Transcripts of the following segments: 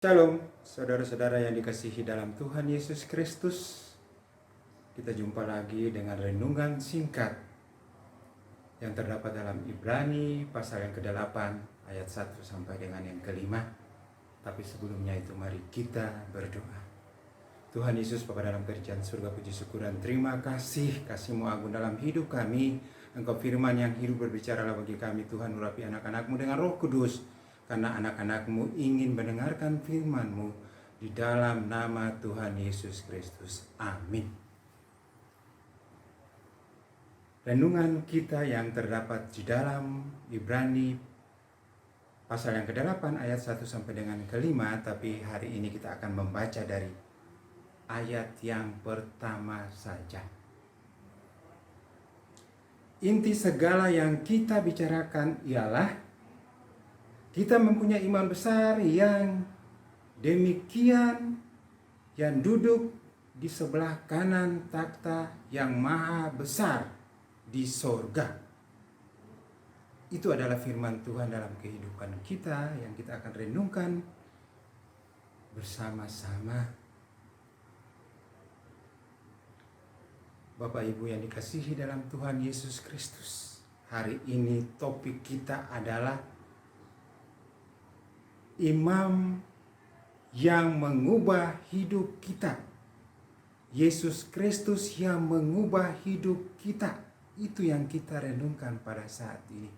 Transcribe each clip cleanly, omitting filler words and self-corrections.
Shalom, saudara-saudara yang dikasihi dalam Tuhan Yesus Kristus. Kita jumpa lagi dengan renungan singkat yang terdapat dalam Ibrani pasal yang ke-8 ayat 1 sampai dengan yang ke-5. Tapi sebelumnya itu mari kita berdoa. Tuhan Yesus, Bapa dalam kerajaan surga, puji syukur dan terima kasih kasih-Mu agung dalam hidup kami. Engkau firman yang hidup berbicaralah bagi kami Tuhan, urapi anak-anak-Mu dengan Roh Kudus. Karena anak-anak-Mu ingin mendengarkan firman-Mu di dalam nama Tuhan Yesus Kristus. Amin. Renungan kita yang terdapat di dalam Ibrani pasal yang ke-8 ayat 1 sampai dengan ke-5. Tapi hari ini kita akan membaca dari ayat yang pertama saja. Inti segala yang kita bicarakan ialah kita mempunyai iman besar yang demikian, yang duduk di sebelah kanan takhta yang maha besar di sorga. Itu adalah firman Tuhan dalam kehidupan kita yang kita akan renungkan bersama-sama. Bapak Ibu yang dikasihi dalam Tuhan Yesus Kristus, hari ini topik kita adalah imam yang mengubah hidup kita. Yesus Kristus yang mengubah hidup kita. Itu yang kita renungkan pada saat ini.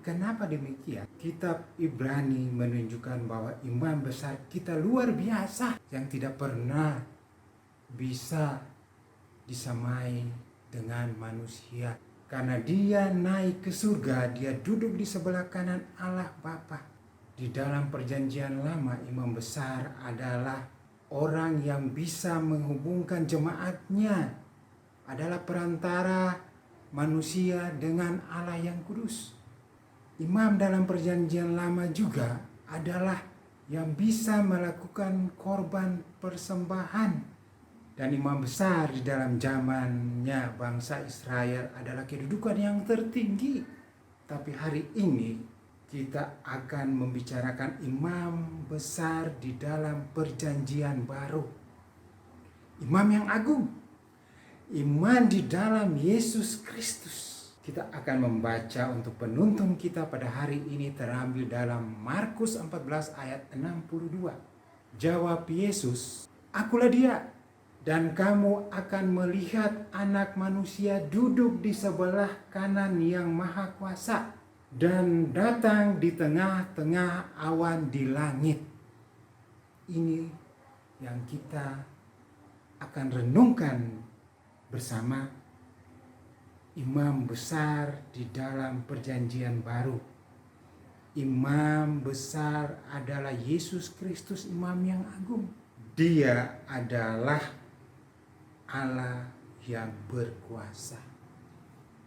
Kenapa demikian? Kitab Ibrani menunjukkan bahwa imam besar kita luar biasa, yang tidak pernah bisa disamai dengan manusia. Karena dia naik ke surga, dia duduk di sebelah kanan Allah Bapa. Di dalam perjanjian lama, imam besar adalah orang yang bisa menghubungkan jemaatnya, adalah perantara manusia dengan Allah yang kudus. Imam dalam perjanjian lama juga adalah yang bisa melakukan korban persembahan. Dan imam besar di dalam zamannya bangsa Israel adalah kedudukan yang tertinggi. Tapi hari ini kita akan membicarakan imam besar di dalam perjanjian baru. Imam yang agung. Iman di dalam Yesus Kristus. Kita akan membaca untuk penuntun kita pada hari ini terambil dalam Markus 14 ayat 62. Jawab Yesus, "Akulah dia, dan kamu akan melihat Anak Manusia duduk di sebelah kanan yang Maha Kuasa dan datang di tengah-tengah awan di langit." Ini yang kita akan renungkan bersama, imam besar di dalam perjanjian baru. Imam besar adalah Yesus Kristus, imam yang agung. Dia adalah Allah yang berkuasa.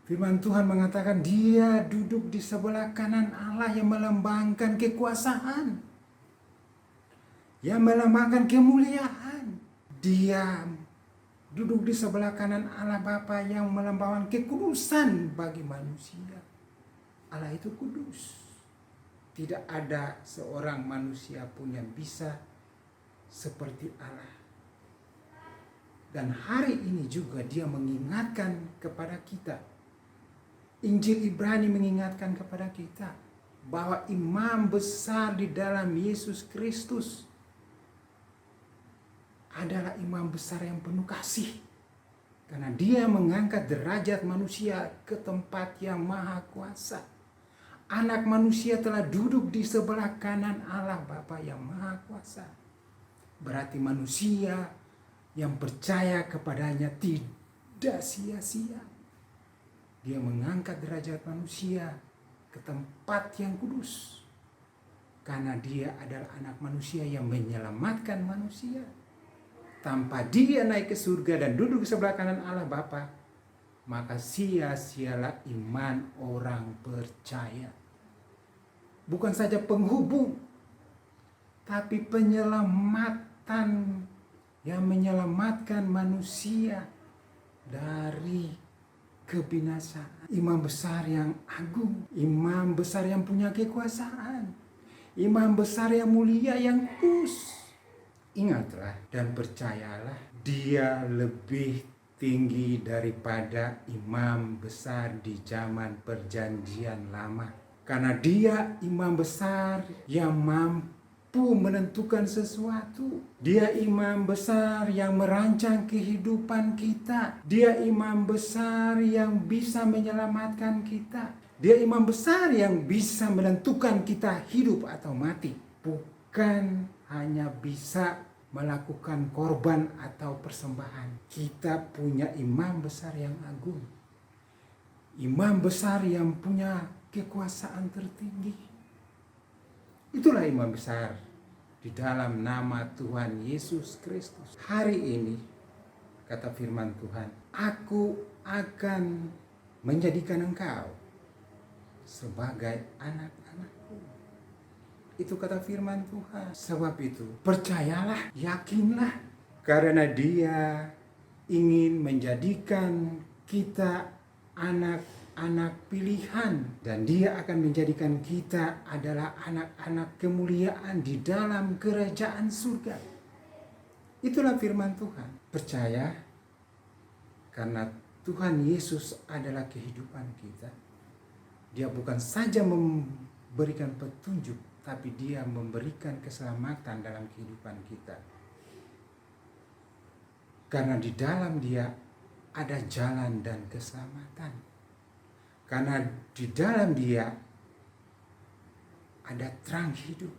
Firman Tuhan mengatakan dia duduk di sebelah kanan Allah yang melambangkan kekuasaan, yang melambangkan kemuliaan. Dia duduk di sebelah kanan Allah Bapa yang melambangkan kekudusan bagi manusia. Allah itu kudus. Tidak ada seorang manusia pun yang bisa seperti Allah. Dan hari ini juga dia mengingatkan kepada kita, Injil Ibrani mengingatkan kepada kita bahwa imam besar di dalam Yesus Kristus adalah imam besar yang penuh kasih. Karena dia mengangkat derajat manusia ke tempat yang maha kuasa. Anak Manusia telah duduk di sebelah kanan Allah Bapa yang maha kuasa. Berarti manusia yang percaya kepadanya tidak sia-sia. Dia mengangkat derajat manusia ke tempat yang kudus. Karena dia adalah Anak Manusia yang menyelamatkan manusia. Tanpa dia naik ke surga dan duduk di sebelah kanan Allah Bapa, maka sia-sialah iman orang percaya. Bukan saja penghubung, tapi penyelamatan yang menyelamatkan manusia dari kebinasaan. Imam besar yang agung, imam besar yang punya kekuasaan, imam besar yang mulia, yang kudus. Ingatlah dan percayalah, dia lebih tinggi daripada imam besar di zaman perjanjian lama. Karena dia imam besar yang mampu menentukan sesuatu. Dia imam besar yang merancang kehidupan kita. Dia imam besar yang bisa menyelamatkan kita. Dia imam besar yang bisa menentukan kita hidup atau mati. Bukan hanya bisa melakukan korban atau persembahan. Kita punya imam besar yang agung. Imam besar yang punya kekuasaan tertinggi. Itulah imam besar di dalam nama Tuhan Yesus Kristus. Hari ini, kata firman Tuhan, aku akan menjadikan engkau sebagai anak-anakku. Itu kata firman Tuhan. Sebab itu, percayalah, yakinlah. Karena dia ingin menjadikan kita anak-anak pilihan. Dan dia akan menjadikan kita adalah anak-anak kemuliaan di dalam kerajaan surga. Itulah firman Tuhan. Percaya, karena Tuhan Yesus adalah kehidupan kita. Dia bukan saja memberikan petunjuk, tapi dia memberikan keselamatan dalam kehidupan kita. Karena di dalam dia ada jalan dan keselamatan. Karena di dalam dia ada terang hidup.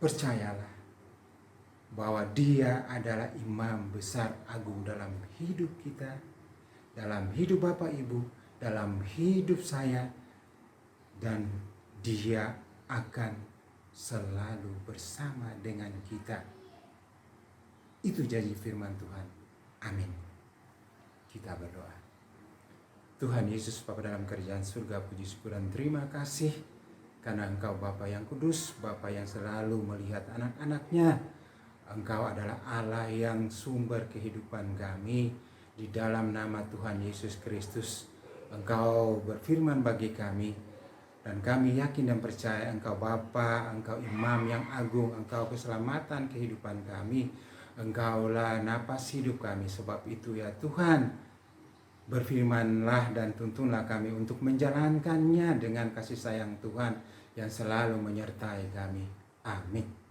Percayalah bahwa dia adalah imam besar agung dalam hidup kita, dalam hidup Bapak Ibu, dalam hidup saya, dan dia akan selalu bersama dengan kita. Itu janji firman Tuhan. Amin. Kita berdoa. Tuhan Yesus, Bapa dalam kerajaan surga, puji syukur dan terima kasih karena Engkau Bapa yang kudus, Bapa yang selalu melihat anak-anaknya. Engkau adalah Allah yang sumber kehidupan kami. Di dalam nama Tuhan Yesus Kristus, Engkau berfirman bagi kami. Dan kami yakin dan percaya Engkau Bapa, Engkau Imam yang agung, Engkau keselamatan kehidupan kami. Engkaulah napas hidup kami. Sebab itu ya Tuhan, berfirmanlah dan tuntunlah kami untuk menjalankannya dengan kasih sayang Tuhan yang selalu menyertai kami. Amin.